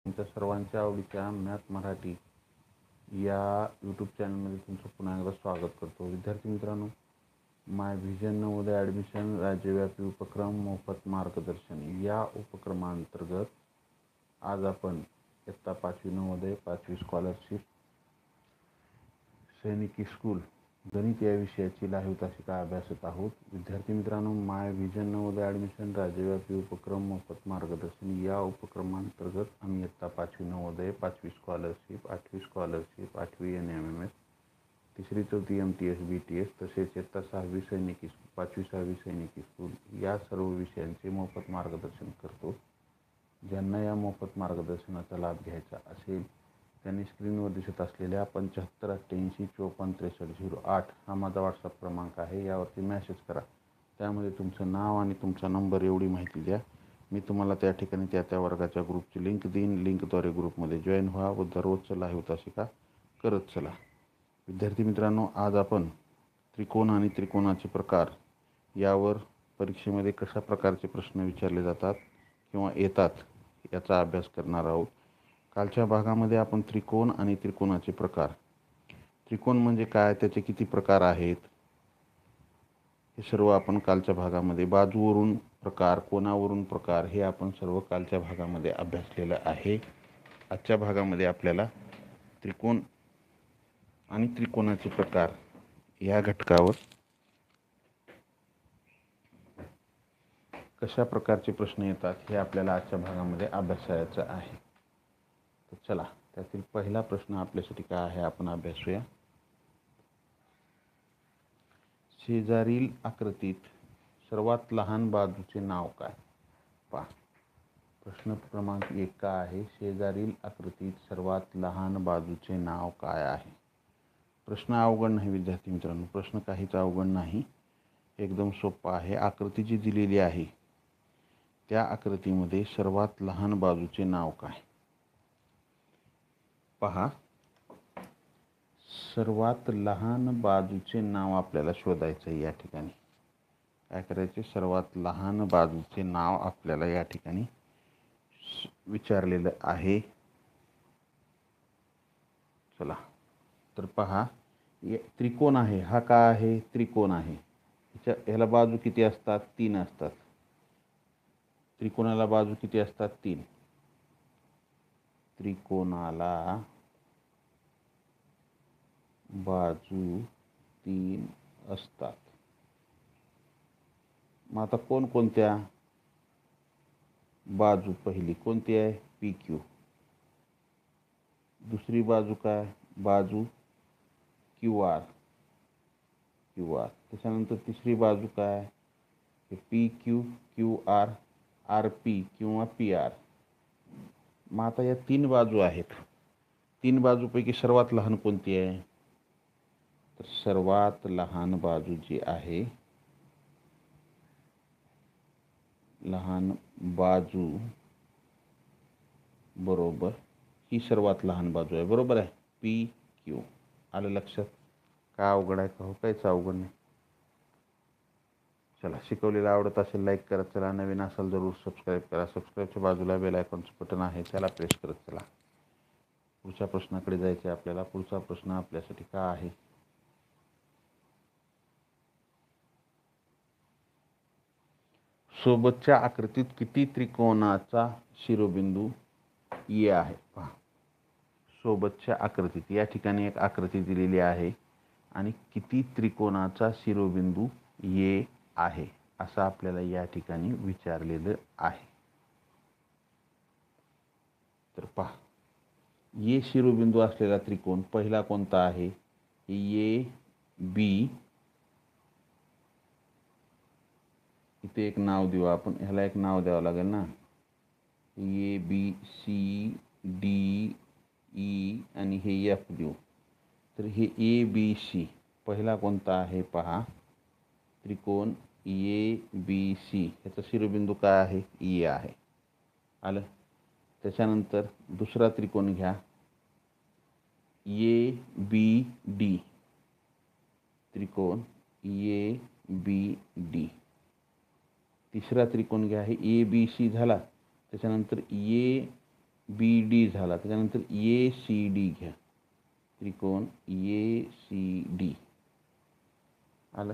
तुमच्या सर्वांच्या आवडीच्या मॅथ मराठी या यूट्यूब चॅनलमध्ये तुमचं पुन्हा एकदा स्वागत करतो. विद्यार्थी मित्रांनो, माय व्हिजन नवोदय ॲडमिशन राज्यव्यापी उपक्रम मोफत मार्गदर्शन या उपक्रमांतर्गत आज आपण इयत्ता 5वी नवोदय 5वी स्कॉलरशिप सैनिकी स्कूल गणित या विषयाची लाईव्ह तासिका अभ्यासत आहोत. विद्यार्थी मित्रांनो, माय व्हिजन नवोदय ॲडमिशन राज्यव्यापी उपक्रम मोफत मार्गदर्शन या उपक्रमांतर्गत आम्ही इयत्ता 5वी नवोदय 5वी स्कॉलरशिप 8वी स्कॉलरशिप 8वी NMMS 3री 4थी MTS BTS तसेच इयत्ता 6वी सैनिकी 5वी 6वी सैनिकी स्कूल या सर्व विषयांचे मोफत मार्गदर्शन करतो. ज्यांना या मोफत मार्गदर्शनाचा लाभ घ्यायचा असेल त्यांनी स्क्रीनवर दिसत असलेल्या 7588545308 हा माझा व्हॉट्सअप क्रमांक आहे. यावरती मॅसेज करा. त्यामध्ये तुमचं नाव आणि तुमचा नंबर एवढी माहिती द्या. मी तुम्हाला त्या ठिकाणी त्या वर्गाच्या ग्रुपची लिंक देईन. लिंकद्वारे ग्रुपमध्ये जॉईन व्हा व दररोजचं लाईव्ह तासिका करत चला. विद्यार्थी मित्रांनो, आज आपण त्रिकोण आणि त्रिकोणाचे प्रकार यावर परीक्षेमध्ये कशा प्रकारचे प्रश्न विचारले जातात किंवा येतात याचा अभ्यास करणार आहोत. कालच्या भागामध्ये आपण त्रिकोण आणि त्रिकोणाचे प्रकार, त्रिकोण म्हणजे काय, त्याचे किती प्रकार आहेत, हे सर्व आपण कालच्या भागामध्ये, बाजूवरून प्रकार, कोणावरून प्रकार, हे आपण सर्व कालच्या भागामध्ये अभ्यासलेलं आहे. आजच्या भागामध्ये आपल्याला त्रिकोण आणि त्रिकोणाचे प्रकार या घटकावर कशा प्रकारचे प्रश्न येतात हे आपल्याला आजच्या भागामध्ये अभ्यासायचं आहे. तर चला, त्यातील पहिला प्रश्न आपल्यासाठी काय आहे आपण अभ्यासूया. शेजारील आकृतीत सर्वात लहान बाजूचे नाव काय? पहा, प्रश्न क्रमांक 1 काय आहे? शेजारील आकृतीत सर्वात लहान बाजूचे नाव काय आहे? प्रश्न अवघड नाही विद्यार्थी मित्रांनो, प्रश्न काहीच अवघड नाही, एकदम सोपा आहे. आकृती जी दिलेली आहे त्या आकृतीमध्ये सर्वात लहान बाजूचे नाव काय? पहा, सर्वात लहान बाजूचे नाव आपल्याला शोधायचं आहे. या ठिकाणी काय करायचे? सर्वात लहान बाजूचे नाव आपल्याला या ठिकाणी विचारलेलं आहे. चला, तर पहा, त्रिकोण आहे. हा काय आहे? त्रिकोण आहे. ह्याला बाजू किती असतात? 3 असतात. त्रिकोणाला बाजू किती असतात? 3. त्रिकोणाला बाजू 3 असतात. मग आता कोणकोणत्या? बाजू पहिली कोणती आहे? PQ. दुसरी बाजू काय? बाजू QR. त्याच्यानंतर तिसरी बाजू काय? PQ, QR, RP किंवा PR. मग आता या 3 बाजू आहेत. 3 बाजूपैकी सर्वात लहान कोणती आहे? तर सर्वात लहान बाजू जी आहे, लहान बाजू बरोबर ही सर्वात लहान बाजू आहे. बरोबर आहे, PQ. आलं लक्षात? काय अवघड आहे का? हो, काहीच अवघड नाही. चला, शिकवलेलं आवडत असेल लाईक करत चला. नवीन असेल जरूर सबस्क्राईब करा. सबस्क्राईबच्या बाजूला बेल आयकॉनचं बटन आहे, त्याला प्रेस करत चला. पुढच्या प्रश्नाकडे जायचे आपल्याला. पुढचा प्रश्न आपल्यासाठी काय आहे? सोबतच्या आकृतीत किती त्रिकोणाचा शिरोबिंदू E आहे? पहा, सोबतच्या आकृतीत या ठिकाणी एक आकृती दिलेली आहे आणि किती त्रिकोणाचा शिरोबिंदू A आहे असं आपल्याला या ठिकाणी विचारलेलं आहे. तर पहा, A शिरोबिंदू असलेला त्रिकोण पहिला कोणता आहे? AB. इथे एक नाव देऊ आपण, ह्याला एक नाव द्यावं लागेल ना. ABCDE आणि हे F देऊ. तर हे ABC पहिला कोणता आहे? पहा, त्रिकोण ABC, ह्याचा शिरोबिंदू काय आहे? E आहे. आलं? त्याच्यानंतर दुसरा त्रिकोण घ्या, ABD. त्रिकोण ABD. तिसरा त्रिकोण घ्या, हे ABC झाला. त्याच्यानंतर बी डी झाला, त्याच्यानंतर ए सी डी घ्या, त्रिकोण ए सी डी आलं.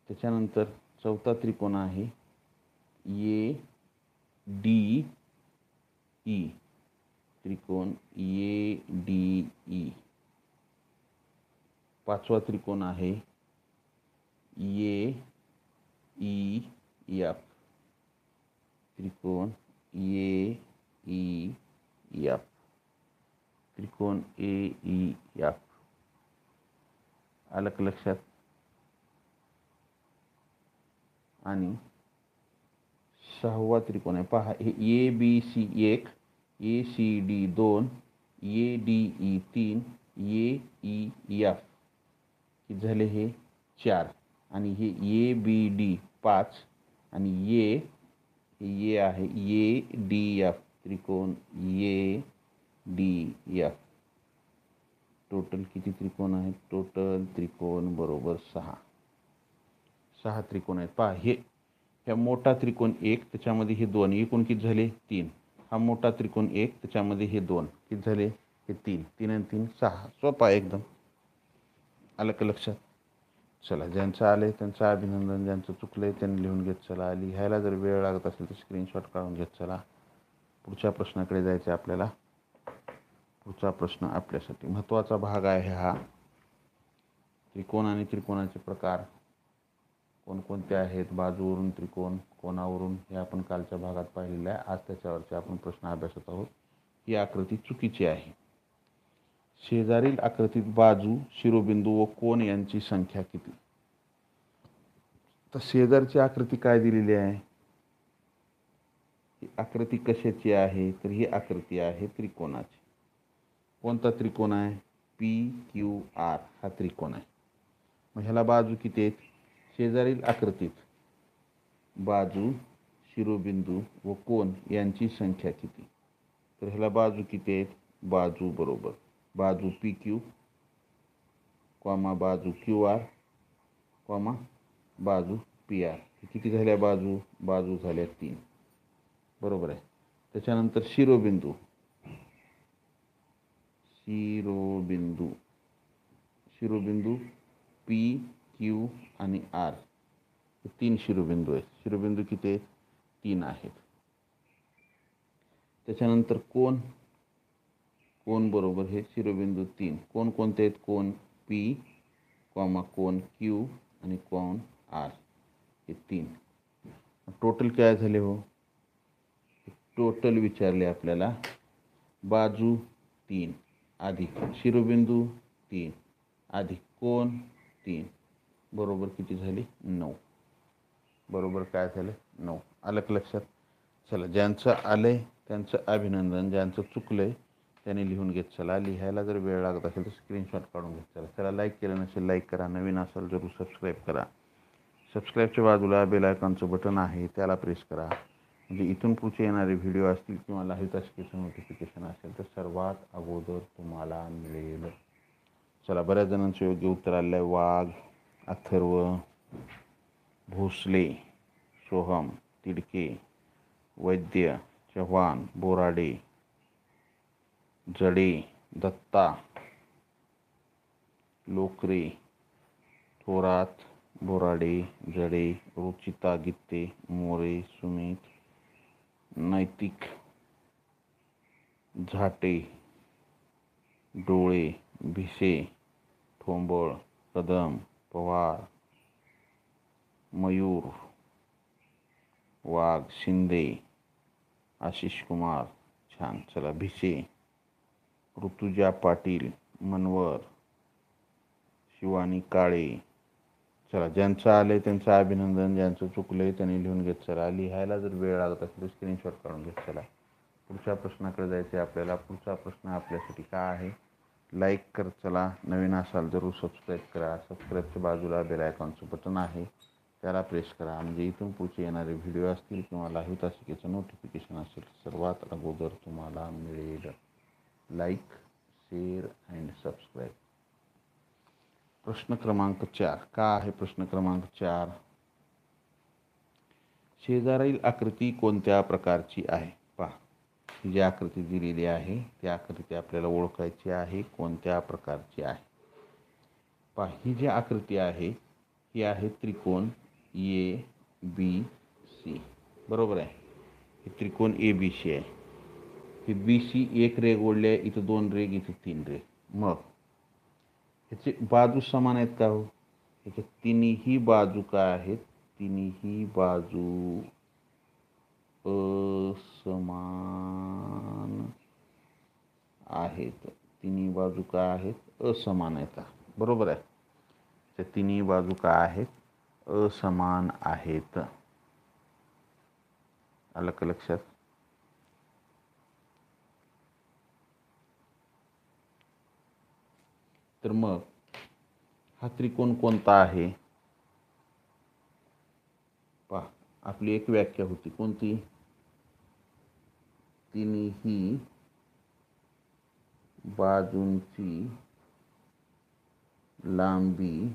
त्याच्यानंतर चौथा त्रिकोण आहे ए डी ई, त्रिकोण ए डी ई. पाचवा त्रिकोण आहे ए ई एफ, त्रिकोण ए ई एफ, त्रिकोण ए ई एफ. आलं का लक्षात? आणि सहावा त्रिकोण आहे पहा, हे A B C 1, A C D 2, A D E 3, A E F किती झाले हे 4, आणि हे ए बी डी 5, आणि ए आहे ए डी एफ, त्रिकोण ए डी एफ. टोटल किती त्रिकोण आहेत? टोटल त्रिकोण बरोबर 6 त्रिकोण आहेत पहा. ह्या मोठा त्रिकोण 1, त्याच्यामध्ये हे 2, एकूण किती झाले 3. हा मोठा त्रिकोण 1, त्याच्यामध्ये हे 2, किती झाले हे 3. 3 आणि 3 6. सोपा एकदम. आलं का लक्षात? चला, ज्यांचं आलंय त्यांचं अभिनंदन, ज्यांचं चुकलंय त्यांनी लिहून घेत चला. लिहायला जर वेळ लागत असेल तर स्क्रीनशॉट काढून घेत चला. पुढच्या प्रश्नाकडे जायचं आपल्याला. पुढचा प्रश्न आपल्यासाठी महत्त्वाचा भाग आहे हा. त्रिकोण आणि त्रिकोणाचे प्रकार कोणकोणते आहेत, बाजूवरून त्रिकोण, कोणावरून, हे आपण कालच्या भागात पाहिलेलं आहे. आज त्याच्यावरचे आपण प्रश्न अभ्यासत आहोत. ही आकृती चुकीची आहे. शेजारील आकृतीत बाजू, शिरोबिंदू व कोण यांची संख्या किती? तर शेजारची आकृती काय दिलेली आहे? ही आकृती कशाची आहे? तर ही आकृती आहे त्रिकोणाची. कोणता त्रिकोण आहे? पी क्यू आर हा त्रिकोण आहे. मग ह्याला बाजू किती आहेत? शेजारील आकृतीत बाजू, शिरोबिंदू व कोण यांची संख्या किती? तर ह्याला बाजू किती आहेत? बाजू बरोबर बाजू पी क्यू, बाजू क्यू आर, बाजू पी आर. किती झाल्या बाजू? बाजू झाल्या 3. बरोबर आहे. त्याच्यानंतर शिरोबिंदू पी क्यू आणि आर, 3 शिरोबिंदू आहेत. शिरोबिंदू किती आहेत? 3 आहेत. त्याच्यानंतर कोण बरोबर हे शिरोबिंदू 3. कोण कोणते आहेत? कोण पी, कोण क्यू आणि कोण आर, हे 3. टोटल काय झाले हो? टोटल विचारले आपल्याला. बाजू 3 अधिक शिरोबिंदू 3 अधिक कोण 3 बरोबर किती झाले? 9. बरोबर काय झालं? 9. आलं का लक्षात? चला, ज्यांचं आलंय त्यांचं अभिनंदन, ज्यांचं चुकलंय त्यांनी लिहून घेत चला. लिहायला जर वेळ लागत असेल तर स्क्रीनशॉट काढून घेत चला. चला, लाईक केलं नसेल लाईक करा, नवीन असेल जरूर सबस्क्राईब करा. सबस्क्राईबच्या बाजूला बेल आयकॉनचं बटन आहे, त्याला प्रेस करा. म्हणजे इथून पुढचे येणारे व्हिडिओ असतील किंवा लाईव्ह तासिकेचं नोटिफिकेशन असेल तर सर्वात अगोदर तुम्हाला मिळेल. चला, बऱ्याच जणांचं योग्य उत्तर आलेलं आहे. वाघ, अथर्व, भोसले, सोहम, तिडके, वैद्य, चव्हाण, बोराडे, जडे, दत्ता, लोकरे, थोरात, बोराडे, जडे, रुचिता गित्ते, मोरे, सुमित, नैतिक, झाटे, डोळे, भिसे, ठोंबळ, कदम, पवार, मयूर, वाघ, शिंदे, आशिष कुमार. छान. चला, भिसे, ऋतुजा पाटील, मनवर, शिवानी काळे. चला, ज्यांचं आलंय त्यांचं अभिनंदन, ज्यांचं चुकलंय त्यांनी लिहून घेत चला. लिहायला जर वेळ लागत असेल तर स्क्रीनशॉट काढून घेत चला. पुढच्या प्रश्नाकडे जायचं आहे आपल्याला. पुढचा प्रश्न आपल्यासाठी काय आहे? लाईक कर चला. नवीन असाल जरूर सबस्क्राईब करा. सबस्क्राईबच्या बाजूला बेल आयकॉनचं बटन आहे, त्याला प्रेस करा. म्हणजे इथून पुढचे येणारे व्हिडिओ असतील किंवा लाईव्ह तासिकेचं नोटिफिकेशन असेल सर्वात अगोदर तुम्हाला मिळेल. Like, share and subscribe. प्रश्न क्रमांक 4 का आहे? प्रश्न क्रमांक 4, शेजारील आकृती कोणत्या प्रकारची आहे? पहा, ही जी आकृती दिलेली आहे ती आकृती आपल्याला ओळखायची आहे कोणत्या प्रकारची आहे. पहा, ही जी आकृती आहे ही आहे त्रिकोण ABC. बरोबर आहे. हे त्रिकोण ABC आहे. हे BC एक रेघ ओढली आहे, इथं 2 रेघ, इथं 3 रेघ. मग ह्याचे बाजू समान आहेत का हो? ह्याच्या तिन्ही बाजू काय आहेत? तिन्ही बाजू असमान आहेत. तिन्ही बाजू काय आहेत? असमान आहेत. बरोबर आहे. त्या तिन्ही बाजू काय आहेत? असमान आहेत. आलं का लक्षात? तर मग हा त्रिकोण कोणता आहे? पहा, आपली एक व्याख्या होती कोणती? तिन्ही बाजूंची लांबी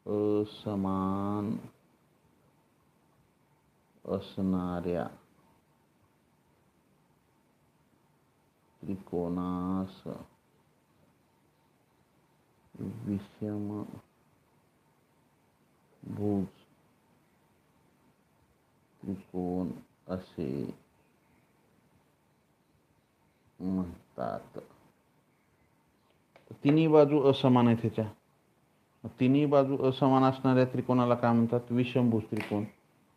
असमान असणाऱ्या त्रिकोणास विषमभुज त्रिकोण असे म्हणतात. तिन्ही बाजू असमान आहेत ह्याच्या. तिन्ही बाजू असमान असणाऱ्या त्रिकोणाला काय म्हणतात? विषमभुज त्रिकोण.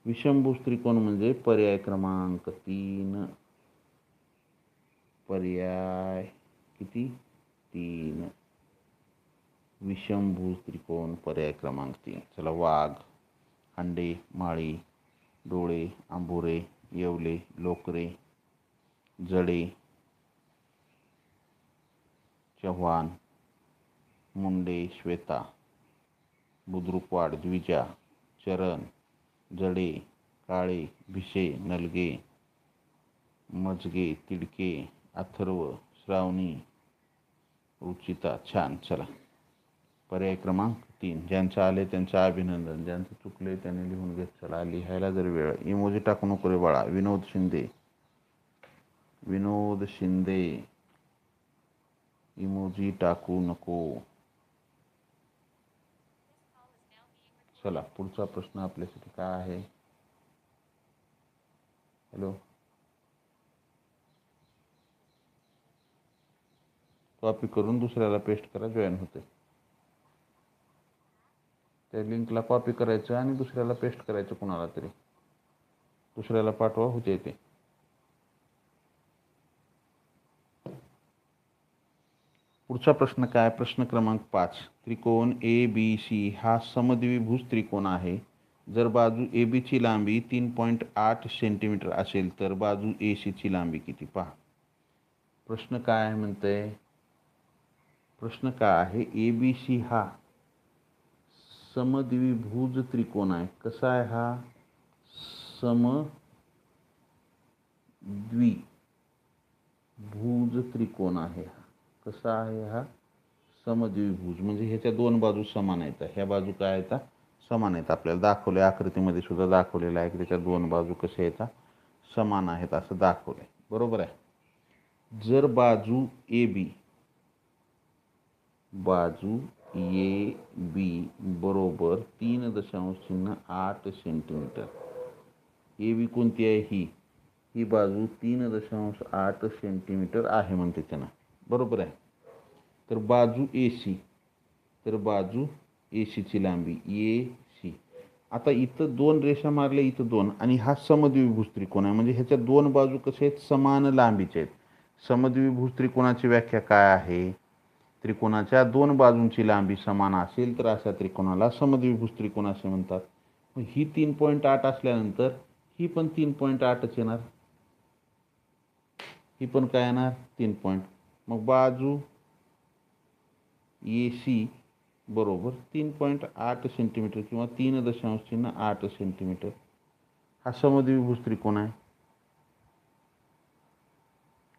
विषमभुज त्रिकोण म्हणजे पर्याय क्रमांक 3. पर्याय किती? 3. विषमभुज त्रिकोण पर्याय क्रमांक 3. चला, वाघ, अंडे, माळी, डोळे, आंबोरे, येवले, लोकरे, जडे, चव्हाण, मुंडे, श्वेता, बुद्रुकवाड, द्विजा, चरण, जडे, काळे, भिसे, नलगे, मजगे, तिडके, अथर्व, श्रावणी, रुचिता. छान. चला, पर्याय क्रमांक 3. ज्यांचं आले त्यांचं अभिनंदन, ज्यांचं चुकले त्यांनी लिहून घेत चला. लिहायला जर वेळ, इमोजी टाकू नको रे बाळा. विनोद शिंदे इमोजी टाकू नको. चला, पुढचा प्रश्न आपल्यासाठी काय आहे? हॅलो, कॉपी करून दुसऱ्याला पेस्ट करा, जॉईन होते. त्या लिंकला कॉपी करायचं आणि दुसऱ्याला पेस्ट करायचं, कोणाला तरी दुसऱ्याला पाठवा, होते ते. पुढचा प्रश्न काय? प्रश्न क्रमांक 5. त्रिकोण ABC हा समद्विभुज त्रिकोण आहे. जर बाजू AB ची लांबी 3.8 सेंटीमीटर असेल तर बाजू AC ची लांबी किती? पहा, प्रश्न काय आहे म्हणतंय? प्रश्न काय आहे? ABC हा समद्विभुज त्रिकोण आहे. कसा आहे हा? समद्विभुज त्रिकोण आहे. कसा आहे हा? समद्विभुज म्हणजे ह्याच्या 2 बाजू समान आहेत. ह्या बाजू काय आहेत? समान आहेत. आपल्याला दाखवले, आकृतीमध्ये सुद्धा दाखवलेलं आहे की त्याच्या 2 बाजू कशा आहेत? समान आहेत असं दाखवलंय. बरोबर आहे. जर बाजू AB बरोबर 3.8 सेंटीमीटर. AB कोणती आहे? ही बाजू 3.8 सेंटीमीटर आहे म्हणते त्यांना. बरोबर आहे. तर बाजू AC ची लांबी AC. आता इथं 2 रेषा मारल्या, इथं 2, आणि हा समद्विभुज त्रिकोण आहे म्हणजे ह्याच्या 2 बाजू कशा आहेत? समान लांबीच्या आहेत. समद्विभुज त्रिकोणाची व्याख्या काय आहे? त्रिकोणाच्या 2 बाजूंची लांबी समान असेल तर अशा त्रिकोणाला समद्विभुज त्रिकोण असे म्हणतात. ही 3.8 असल्यानंतर ही पण 3.8च येणार. ही पण काय येणार? 3. मग बाजू AC बरोबर 3.8 सेंटीमीटर किंवा 3.8 सेंटीमीटर हा समद्विभुज त्रिकोण आहे.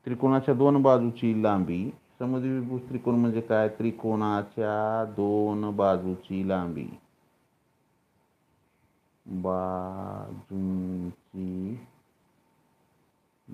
त्रिकोणाच्या 2 बाजूची लांबी. समद्विभुज त्रिकोण म्हणजे काय? त्रिकोणाच्या 2 बाजूची लांबी.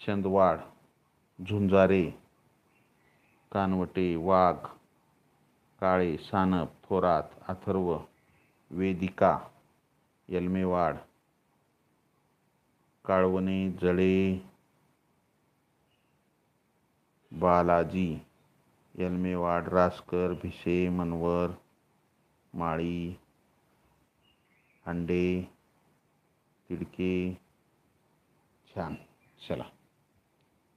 चंदवाड, झुंजारे, कानवटे, वाघ, काळे, सानप, थोरात, अथर्व, वेदिका, यलमेवाड, काळवणे, जळे, बालाजी, यलमेवाड, रासकर, भिसे, मनवर, माळी, हांडे, तिडके. छान. चला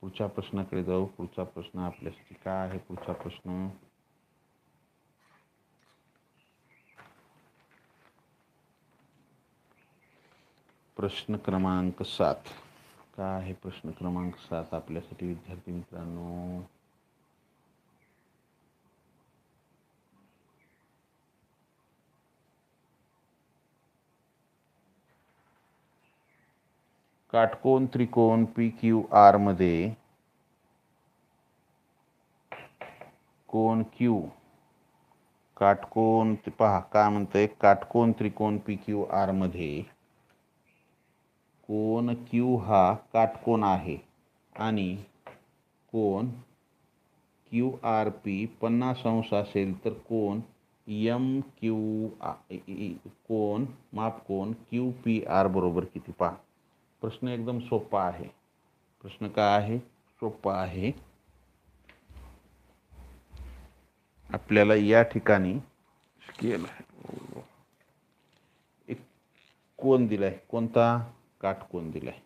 पुढच्या प्रश्नाकडे जाऊ. पुढचा प्रश्न आपल्यासाठी काय आहे? पुढचा प्रश्न प्रश्न क्रमांक 7. काय आहे प्रश्न क्रमांक 7 आपल्यासाठी विद्यार्थी मित्रांनो? काटकोन त्रिकोण PQR मध्ये कोन Q, काटकोन पहा काय म्हणतंय, काटकोन त्रिकोण PQR मध्ये कोन Q हा काटकोन आहे आणि कोन QRP 50 अंश असेल तर कोन मापकोन QPR बरोबर किती? पहा प्रश्न एकदम सोपा आहे. प्रश्न काय आहे? सोपा आहे. आपल्याला या ठिकाणी स्केल एक कोन दिलाय. कोणता? काटकोन दिलाय.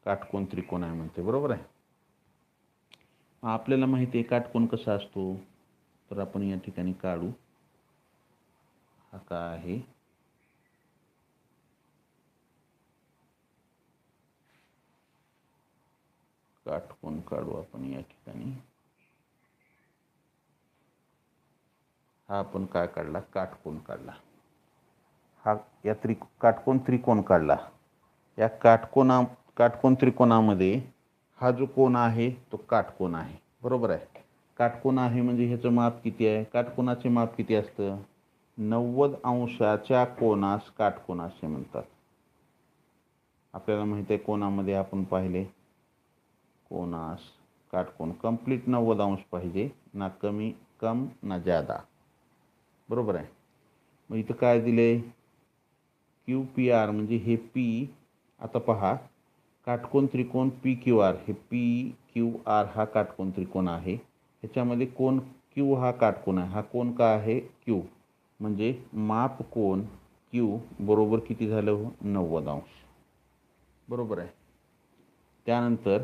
काटकोन त्रिकोण आहे म्हणते, बरोबर आहे. आपल्याला माहिती आहे काटकोन कसा असतो, तर आपण या ठिकाणी काढू. हा काय आहे? काटकोन काढू आपण या ठिकाणी. हा आपण काय काढला? काटकोन काढला. हा या काटकोन त्रिकोण काढला. या काटकोन त्रिकोणामध्ये हा जो कोन आहे तो काटकोन आहे, बरोबर आहे. काटकोन आहे म्हणजे ह्याचं माप किती आहे? काटकोनाचे माप किती असतं? 90 अंशाच्या कोनास काटकोन असे म्हणतात. आपल्याला माहिती आहे कोनामध्ये आपण पाहिले कोनास काटकोन कंप्लीट 90 अंश पाहिजे, ना कम ना ज्यादा, बरोबर आहे. मग इथं काय दिले? QPR म्हणजे हे P. आता पहा काटकोन त्रिकोण PQR, हे PQR हा काटकोन त्रिकोण आहे. ह्याच्यामध्ये कोन Q हा काटकोन आहे. हा कोन काय आहे? Q. म्हणजे माप कोन Q बरोबर किती झालं? 90 अंश, बरोबर आहे. त्यानंतर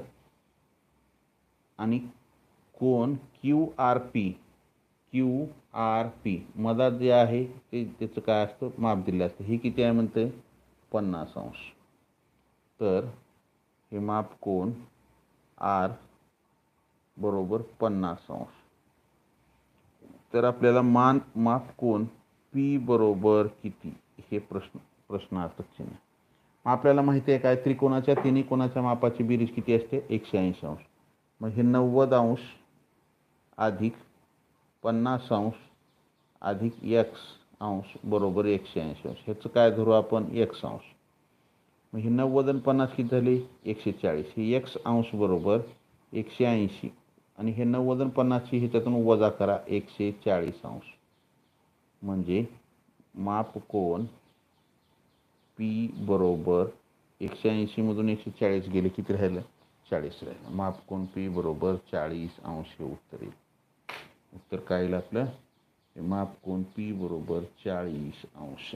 आणि कोन QRP मधात जे आहे ते त्याचं काय असतं? माप दिलं असतं. हे किती आहे म्हणते? 50 अंश. तर हे माप कोन R बरोबर 50 अंश. तर आपल्याला माप कोन P बरोबर किती? हे प्रश्नार्थक चिन्ह. आपल्याला माहिती आहे काय? त्रिकोणाच्या तिन्ही कोणाच्या मापाची बेरीज किती असते? 180 अंश. मग हे 90 अंश अधिक 50 अंश अधिक x अंश बरोबर 180 अंश. ह्याचं काय धरू आपण? x अंश. मग हे 90 आणि 50 किती झाले? 140. हे x अंश बरोबर 180 आणि हे 90 आणि 50 ह्याच्यातून वजा करा 140 अंश. म्हणजे माप कोन P बरोबर 180 मधून 140 गेले, किती राहिलं? 40 राहिलं. माप कोन P बरोबर 40 अंश हे उत्तर येईल. उत्तर काय येईल आपलं? माप कोन P बरोबर 40 अंश.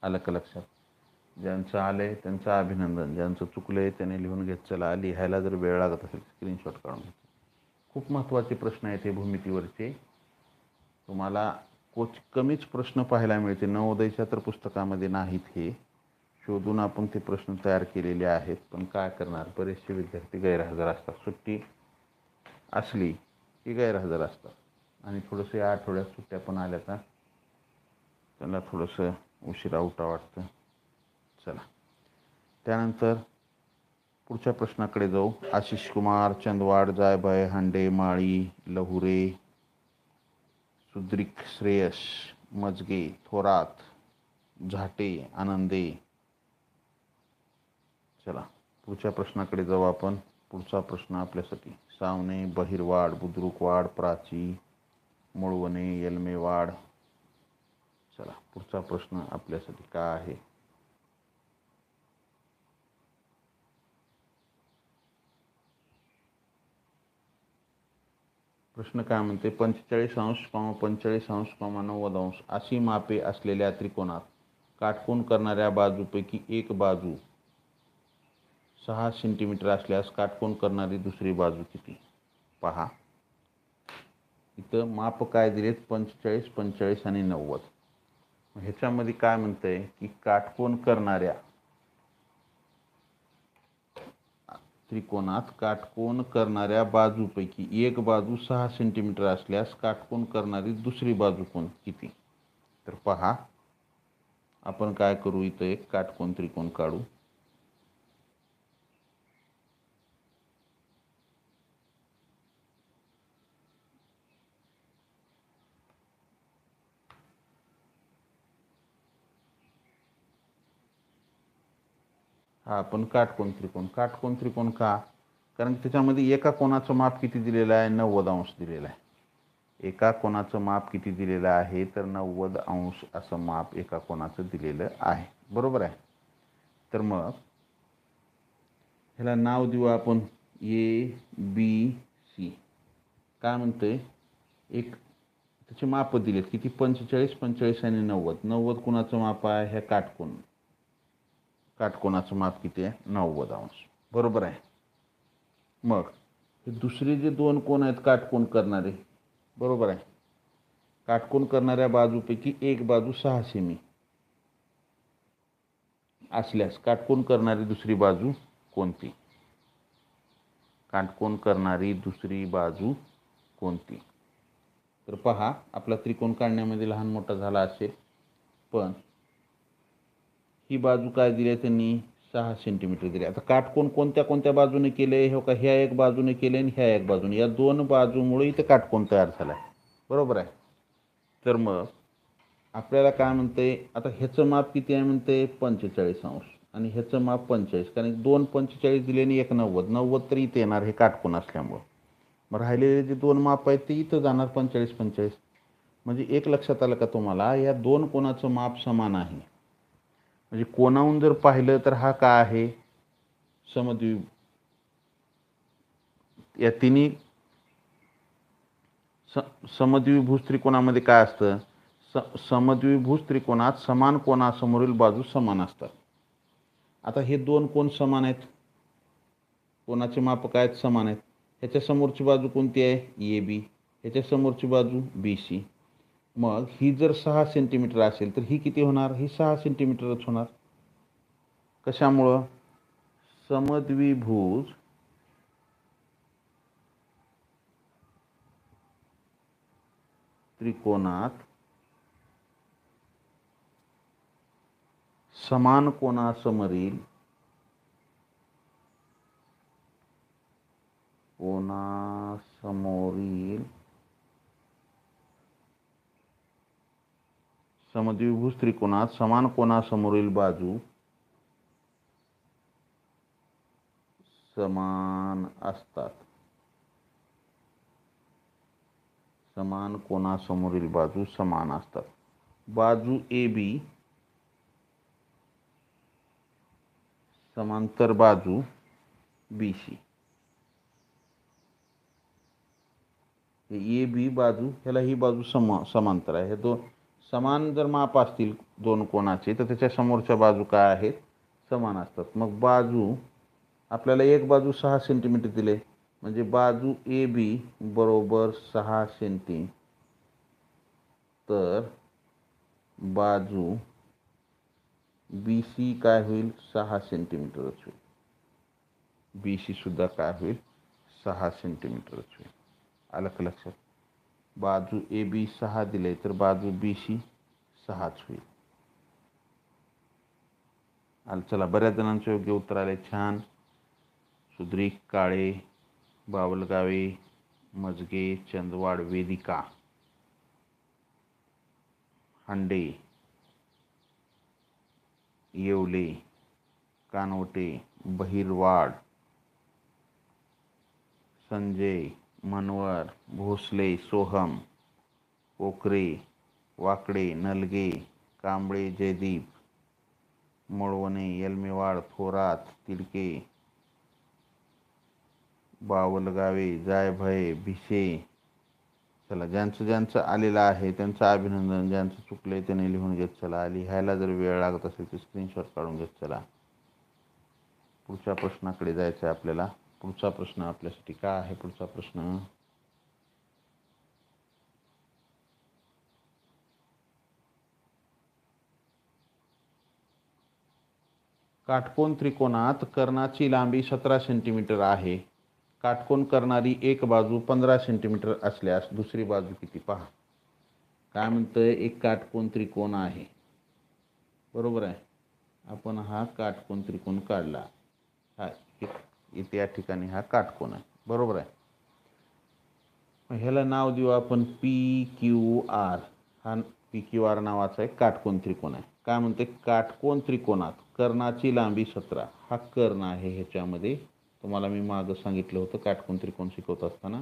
आलं का लक्षात? ज्यांचं आलंय त्यांचं अभिनंदन. ज्यांचं चुकलंय त्याने लिहून घेत चला. लिहायला जर वेळ लागत असेल स्क्रीनशॉट काढून घ्या. खूप महत्त्वाचे प्रश्न आहेत हे भूमितीवरचे. तुम्हाला कमीच प्रश्न पाहायला मिळते. नवोदयच्या तर पुस्तकामध्ये नाहीत. हे शोधून आपण ते प्रश्न तयार केलेले आहेत. पण काय करणार, बरेचसे विद्यार्थी गैरहजर असतात. सुट्टी असली की गैरहजर असतात आणि थोडंसं या आठवड्यात सुट्ट्या पण आल्या का त्यांना थोडंसं उशिरा उठा वाटतं. चला त्यानंतर पुढच्या प्रश्नाकडे जाऊ. आशिष कुमार, चंदवाड, जायभाई, हांडे, माळी, लहुरे, सुद्रिक, श्रेयस, मजगे, थोरात, झाटे, आनंदे. चला पुढच्या प्रश्नाकडे जाऊ आपण. पुढचा प्रश्न आपल्यासाठी सावणे, बहिरवाड, बुद्रुकवाड, प्राची, मुळवणे, येलमेवाड. चला पुढचा प्रश्न आपल्यासाठी काय आहे. प्रश्न काय म्हणते, 45°, 45°, अशी मापे असलेल्या त्रिकोणात काटकोन करणाऱ्या बाजूपैकी एक बाजू 6 सेंटीमीटर असल्यास काटकोन करणारी दुसरी बाजू किती. पहा इथं माप काय दिलेत, 45, 45 आणि 90. ह्याच्यामध्ये काय म्हणतंय की काटकोन करणाऱ्या त्रिकोणात काटकोन करणाऱ्या बाजूपैकी एक बाजू 6 सेंटीमीटर असल्यास काटकोन करणारी दुसरी बाजू किती. तर पहा आपण काय करू, इथं एक काटकोन त्रिकोण काढू. हा आपण काटकोन त्रिकोण का, कारण त्याच्यामध्ये एका कोणाचं माप किती दिलेलं आहे, 90° दिलेलं आहे. एका कोणाचं माप किती दिलेलं आहे, तर 90° असं माप एका कोणाचं दिलेलं आहे. बरोबर आहे. तर मग ह्याला नाव देऊ आपण ABC. काय म्हणतंय, एक त्याचे माप दिलेत किती, 45, 45 आणि 90. 90 कोणाचं माप आहे, ह्या काटकोनाचं माप किती आहे, 90°. बरोबर आहे. मग हे दुसरे जे दोन कोण आहेत काटकोन करणारे, बरोबर आहे, काटकोन करणाऱ्या बाजूपैकी एक बाजू 6 सेमी असल्यास काटकोन करणारी दुसरी बाजू कोणती. काटकोन करणारी दुसरी बाजू कोणती. तर पहा आपला त्रिकोण काढण्यामध्ये लहान मोठा झाला असेल, पण ही बाजू काय दिली आहे त्यांनी, 6 सेंटीमीटर दिली. आता काटकोन कोणत्या कोणत्या बाजूने केले, हो का, ह्या एक बाजूने केले आणि ह्या एक बाजूने, या दोन बाजूमुळे इथे काटकोन तयार झाला आहे. बरोबर आहे. तर मग आपल्याला काय म्हणते, आता ह्याचं माप किती आहे म्हणते, 45° आणि ह्याचं माप 45, कारण 2 45 दिले आणि 1 90. 90 तरी इथे येणार हे काटकोन असल्यामुळं. मग राहिलेले जे दोन माप आहेत ते इथं जाणार 45, 45. म्हणजे एक लक्षात आलं का तुम्हाला, या दोन कोणाचं माप समान आहे. म्हणजे कोणाहून जर पाहिलं तर हा काय आहे, समद्विभुज. या तिन्ही समद्विभुज त्रिकोणामध्ये काय असतं, समद्विभुज त्रिकोणात समान कोणासमोरील बाजू समान असतात. आता हे दोन कोण समान आहेत, कोणाचे माप काय आहेत, समान आहेत. ह्याच्या समोरची बाजू कोणती आहे, AB. ह्याच्या समोरची बाजू BC. मग ही जर 6 सेंटीमीटर असेल तर ही किती होणार, ही 6 सेंटीमीटरच होणार. कशामुळं, समद्विभुज त्रिकोणात समान कोणासमोरील समद्विभुज त्रिकोणात समान कोणासमोरील बाजू समान असतात. समान कोणासमोरील बाजू समान असतात. बाजू AB समांतर बाजू BC. AB बाजू, ह्याला ही बाजू समांतर आहे. हे दोन समान जर माप असतील दोन कोणाचे तर त्याच्या समोरच्या बाजू काय आहेत, समान असतात. मग बाजू आपल्याला एक बाजू 6 सेंटीमीटर दिले, म्हणजे बाजू AB बरोबर 6 सेंटी, तर बाजू BC काय होईल, 6 सेंटीमीटरच होईल. BC सुद्धा काय होईल, 6 सेंटीमीटरच होईल. आलं का लक्षात. बाजू AB 6 दिले तर बाजू BC 6च होईल. चला, बऱ्याच जणांचे योग्य उत्तर आले. छान. सुद्रिक, काळे, बावलगावे, मजगे, चंदवाड, वेदिका, हांडे, येवले, कानवटे, बहिरवाड, संजय, मनवर, भोसले, सोहम, कोकरे, वाकडे, नलगे, कांबळे जयदीप, मळवणे, येलमेवाड, थोरात, तिडके, बावलगावे, जायभय, भिसे. चला, ज्यांचं ज्यांचं आलेलं आहे त्यांचं अभिनंदन. ज्यांचं चुकलंय त्याने लिहून घेत चला. लिहायला जर वेळ लागत असेल तर स्क्रीनशॉट काढून घेत चला. पुढच्या प्रश्नाकडे जायचं आहे आपल्याला. पुढचा प्रश्न आपल्यासाठी काय आहे? पुढचा प्रश्न, काटकोन त्रिकोणात कर्णाची लांबी 17 सेंटीमीटर आहे. काटकोन करणारी एक बाजू 15 सेंटीमीटर असल्यास दुसरी बाजू किती? पहा काय म्हणतंय. एक काटकोन त्रिकोण आहे, बरोबर आहे. आपण हा काटकोन त्रिकोण काढला. हा इथे या ठिकाणी हा काटकोन आहे, बरोबर आहे. ह्याला नाव देऊ आपण PQR. हा PQR नावाचा एक काटकोन त्रिकोण आहे. काय म्हणते? काटकोन त्रिकोणात कर्णाची लांबी 17. हा कर्ण आहे ह्याच्यामध्ये. तुम्हाला मी मागं सांगितलं होतं काटकोन त्रिकोण शिकवत असताना.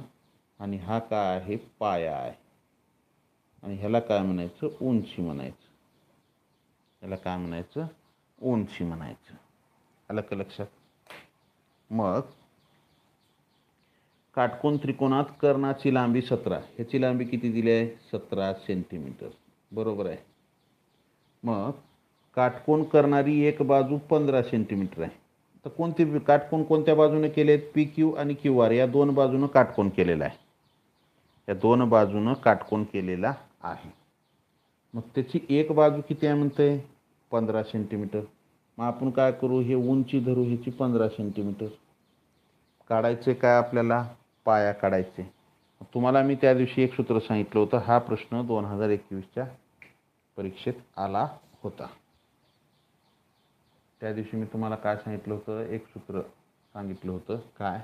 आणि हा काय आहे? पाया आहे. आणि ह्याला काय म्हणायचं? उंची म्हणायचं. ह्याला काय म्हणायचं? उंची म्हणायचं. आलं का लक्षात? मग काटकोन त्रिकोणात कर्णाची लांबी 17. ह्याची लांबी किती दिली आहे? 17 सेंटीमीटर, बरोबर आहे. मग काटकोन करणारी एक बाजू 15 सेंटीमीटर आहे. तर कोणती काटकोन कोणत्या बाजूने केलेत? PQ आणि QR या दोन बाजूनं काटकोन केलेला आहे. या दोन बाजूनं काटकोन केलेला आहे. मग त्याची एक बाजू किती आहे म्हणते? 15 सेंटीमीटर. मग आपण काय करू? हे उंची धरू ह्याची 15 सेंटीमीटर. काढायचे काय आपल्याला? पाया काढायचे. तुम्हाला मी त्या दिवशी एक सूत्र सांगितलं होतं. हा प्रश्न 2021च्या परीक्षेत आला होता. त्या दिवशी मी तुम्हाला काय सांगितलं होतं? एक सूत्र सांगितलं होतं. काय?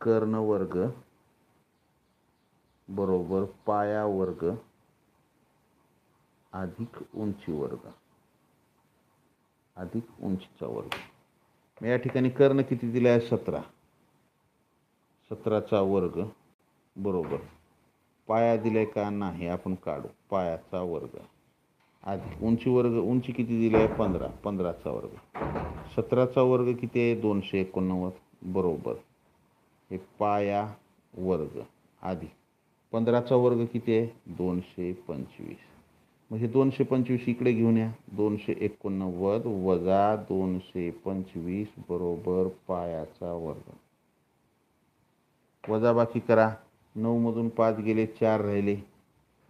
कर्ण वर्ग बरोबर पाया वर्ग अधिक उंची वर्ग अधिक उंचीचा वर्ग. मी या ठिकाणी कर्ण किती दिला आहे? 17. 17चा वर्ग बरोबर पाया दिलाय का? नाही, आपण काढू. पायाचा वर्ग अधिक उंची वर्ग. उंची किती दिली आहे? 15. 15चा वर्ग. 17चा वर्ग किती आहे? 289 बरोबर. हे पाया वर्ग अधिक 15चा वर्ग किती आहे? 225. मग हे 225 इकडे घेऊन या. 289 वजा 225 बरोबर पायाचा वर्ग. वजाबाकी करा. 9 मधून 5 गेले, 4 राहिले.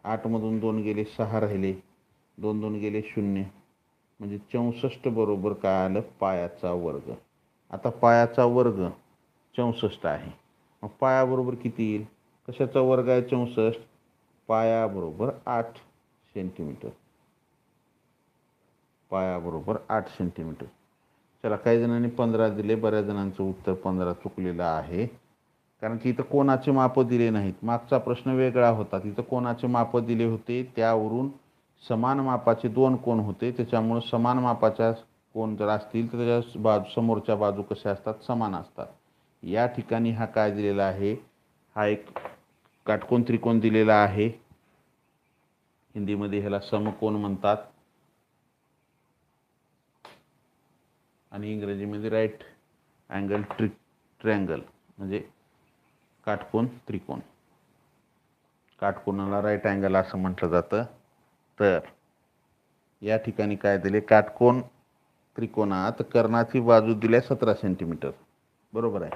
8 मधून 2 गेले, 6 राहिले. 2 2 गेले 0. म्हणजे 64 बरोबर काय आलं? पायाचा वर्ग. आता पायाचा वर्ग 64 आहे. मग पाया बरोबर किती येईल? कशाचा वर्ग आहे 64? पाया बरोबर 8 सेंटीमीटर. पाया बरोबर 8 सेंटीमीटर. चला, काही जणांनी 15 दिले. बऱ्याच जणांचं उत्तर 15 चुकलेलं आहे. कारण की इथं कोणाचे माप दिले नाहीत. मागचा प्रश्न वेगळा होता. तिथं कोणाचे माप दिले होते, त्यावरून समान मापाचे 2 कोण होते. त्याच्यामुळे समान मापाच्या कोण जर असतील तर त्याच्या समोरच्या बाजू कशा असतात? समान असतात. या ठिकाणी हा काय दिलेला आहे? हा एक काटकोन त्रिकोण दिलेला आहे. हिंदीमध्ये ह्याला समकोन म्हणतात आणि इंग्रजीमध्ये राईट अँगल ट्रँगल म्हणजे काटकोन त्रिकोण. काटकोनाला राईट अँगल असं म्हटलं जातं. तर या ठिकाणी काय दिले? काटकोन त्रिकोणात कर्णाची बाजू दिली 17 सेंटीमीटर, बरोबर आहे.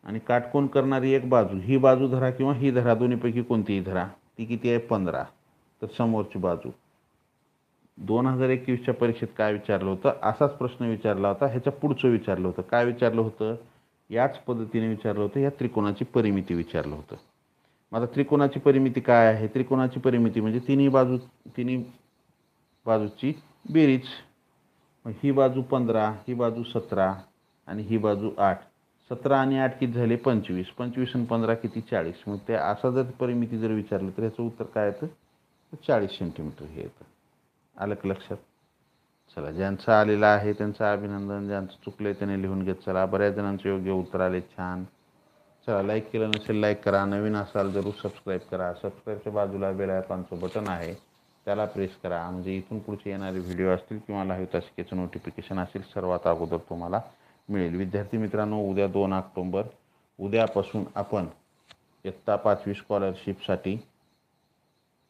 आणि काटकोन करणारी एक बाजू, ही बाजू धरा किंवा ही धरा, दोन्हीपैकी कोणतीही धरा, ती किती आहे? 15. तर समोरची बाजू 2021च्या परीक्षेत काय विचारलं होतं? असाच प्रश्न विचारला होता. ह्याच्या पुढचं विचारलं होतं. काय विचारलं होतं? याच पद्धतीने विचारलं होतं. या त्रिकोणाची परिमिती विचारलं होतं. मग आता त्रिकोणाची परिमिती काय आहे? त्रिकोणाची परिमिती म्हणजे तिन्ही बाजूची बेरीज. मग ही बाजू 15, ही बाजू 17 आणि ही बाजू 8. 17 आणि 8 किती झाले? 25. 25 आणि 15 किती? 40. मग ते असं जर परिमिती जर विचारलं तर ह्याचं उत्तर काय येतं? 40 सेंटीमीटर हे येतं. आलं का लक्षात? चला, ज्यांचं आलेलं आहे त्यांचं अभिनंदन, ज्यांचं चुकलंय त्याने लिहून घेत चला. बऱ्याच जणांचे योग्य उत्तर आले, छान. चला, लाईक केलं नसेल लाईक करा, नवीन असाल जरूर सबस्क्राईब करा. सबस्क्राईबच्या बाजूला बेल आयकॉनचं बटन आहे, त्याला प्रेस करा, म्हणजे इथून पुढचे येणारे व्हिडिओ असतील किंवा लाईव्ह तासिकेचं नोटिफिकेशन असेल सर्वात अगोदर तुम्हाला मिळेल. विद्यार्थी मित्रांनो, उद्या 2 ऑक्टोबर, उद्यापासून आपण इयत्ता 5वी स्कॉलरशिपसाठी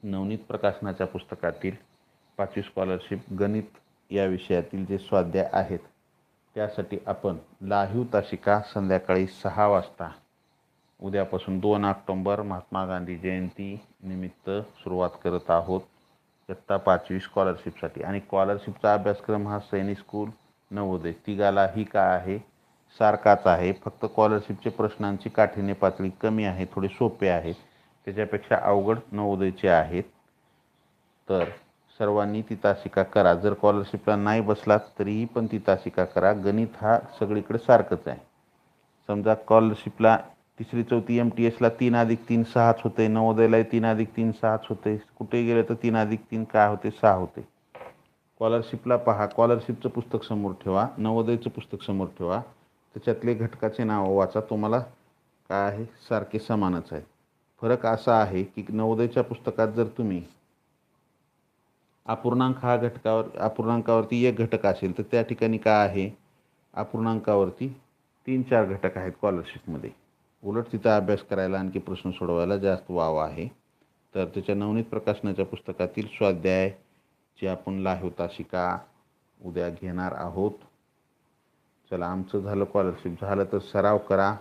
नवनीत प्रकाशनाच्या पुस्तकातील 5वी स्कॉलरशिप गणित या विषयातील जे स्वाध्याय आहेत त्यासाठी आपण लाईव्ह तासिका संध्याकाळी 6 वाजता उद्यापासून 2 ऑक्टोबर महात्मा गांधी जयंती निमित्त सुरुवात करत आहोत इयत्ता 5वी स्कॉलरशिपसाठी. आणि स्कॉलरशिपचा अभ्यासक्रम हा सैनिक स्कूल नवोदय तिघालाही काय आहे, सारखाच आहे. फक्त स्कॉलरशिपचे प्रश्नांची काठिण्य पातळी कमी आहे, थोडे सोपे आहेत, त्याच्यापेक्षा अवघड नवोदयचे आहेत. तर सर्वांनी ती तासिका करा. जर स्कॉलरशिपला नाही बसलात तरीही पण ती तासिका करा. गणित हा सगळीकडे सारखंच आहे. समजा स्कॉलरशिपला 3री 4थी MTSला 3+3 6च होते, नवोदयला 3+3 6च होते, कुठेही गेले तर 3+3 काय होते, 6 होते. स्कॉलरशिपला पहा, स्कॉलरशिपचं पुस्तक समोर ठेवा, नवोदयचं पुस्तक समोर ठेवा, त्याच्यातले घटकाचे नाव वाचा, तुम्हाला काय आहे, सारखे समानच आहे. फरक असा आहे की नवोदयच्या पुस्तकात जर तुम्ही अपूर्णांकावरती एक घटक असेल तर त्या ठिकाणी काय आहे, अपूर्णांकावरती 3-4 घटक आहेत स्कॉलरशिपमध्ये. उलट तिथं अभ्यास करायला आणखी प्रश्न सोडवायला जास्त वाव आहे. तर त्याच्या नवनीत प्रकाशनाच्या पुस्तकातील स्वाध्याय जे आपण लाईव्ह तासिका उद्या घेणार आहोत. चला, आमचं झालं स्कॉलरशिप, झालं तर सराव करा.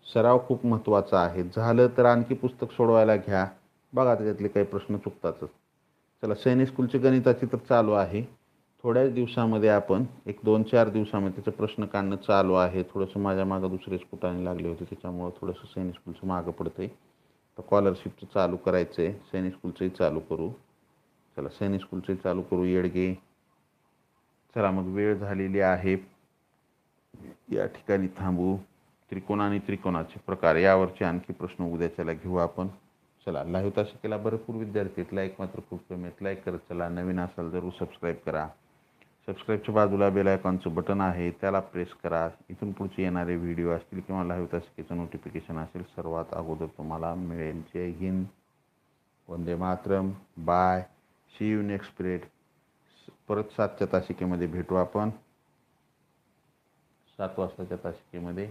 सराव खूप महत्त्वाचा आहे. झालं तर आणखी पुस्तक सोडवायला घ्या, बघा त्याच्यातले काही प्रश्न चुकतातच. चला, सैनिक स्कूलची गणिताची तर चालू आहे. थोड्याच दिवसामध्ये आपण 1-2-4 दिवसामध्ये त्याचे प्रश्न काढणं चालू आहे. थोडंसं माझ्या मागं दुसरे स्फुटाने लागले होते त्याच्यामुळं थोडंसं सैनिक स्कूलचं मागं पडतंय. तर स्कॉलरशिपचं चालू करायचं आहे, सैनिक स्कूलचंही चालू करू. चला, सैनिक स्कूलचंही चालू करू येडगे. चला, मग वेळ झालेली आहे, या ठिकाणी थांबू. त्रिकोण आणि त्रिकोणाचे प्रकार यावरचे आणखी प्रश्न उद्याच्याला घेऊ आपण. चला, लाईव्ह तासिकेला भरपूर विद्यार्थी आहेत, लाईक मात्र खूप कमी आहेत. लाईक करत चला, नवीन असाल जरूर सबस्क्राईब करा. सबस्क्राईबच्या बाजूला बेल आयकॉनचं बटन आहे, त्याला प्रेस करा. इथून पुढचे येणारे व्हिडिओ असतील किंवा लाईव्ह तासिकेचं नोटिफिकेशन असेल सर्वात अगोदर तुम्हाला मिळेल. Jai Hind, Vande Mataram, bye, see you next period. परत 7च्या तासिकेमध्ये भेटू आपण, 7 वाजताच्या तासिकेमध्ये.